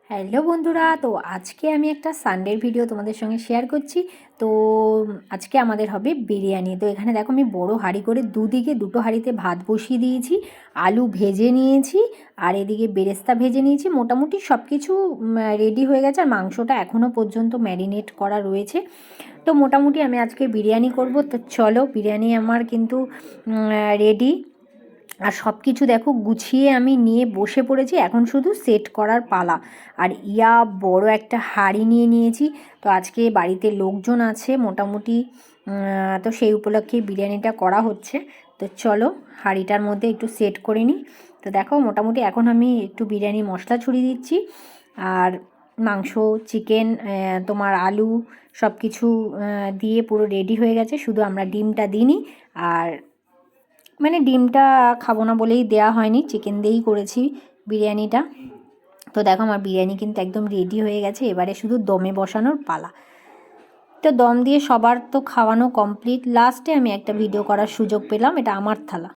Hello বন্ধুরা, তো আজকে আমি একটা সানডের ভিডিও তোমাদের সঙ্গে শেয়ার করছি। তো আজকে আমাদের হবে বিরিয়ানি। তো এখানে দেখো আমি বড় হাঁড়ি করে দুদিকে দুটো হাঁড়িতে ভাত বসিয়ে দিয়েছি, আলু ভেজে নিয়েছি আর এদিকে বেরেস্তা ভেজে নিয়েছি। মোটামুটি সব কিছু রেডি হয়ে গেছে আর মাংসটা এখনও পর্যন্ত ম্যারিনেট করা রয়েছে। তো মোটামুটি আমি আজকে বিরিয়ানি করব। তো চলো, বিরিয়ানি আমার কিন্তু রেডি। আর সব কিছু দেখো গুছিয়ে আমি নিয়ে বসে পড়েছি, এখন শুধু সেট করার পালা। আর বড় একটা হাঁড়ি নিয়ে নিয়েছি। তো আজকে বাড়িতে লোকজন আছে মোটামুটি, তো সেই উপলক্ষে বিরিয়ানিটা করা হচ্ছে। তো চলো হাঁড়িটার মধ্যে একটু সেট করে নিই। তো দেখো মোটামুটি এখন আমি একটু বিরিয়ানি মশলা ছড়িয়ে দিচ্ছি। আর মাংস, চিকেন, তোমার আলু সব কিছু দিয়ে পুরো রেডি হয়ে গেছে, শুধু আমরা ডিমটা দিইনি। আর মানে ডিমটা খাবো না বলেই দেয়া হয়নি, চিকেন দিয়েই করেছি বিরিয়ানিটা। তো দেখো আমার বিরিয়ানি কিন্তু একদম রেডি হয়ে গেছে, এবারে শুধু দমে বসানোর পালা। তো দম দিয়ে সবার তো খাওয়ানো কমপ্লিট, লাস্টে আমি একটা ভিডিও করার সুযোগ পেলাম, এটা আমার থালা।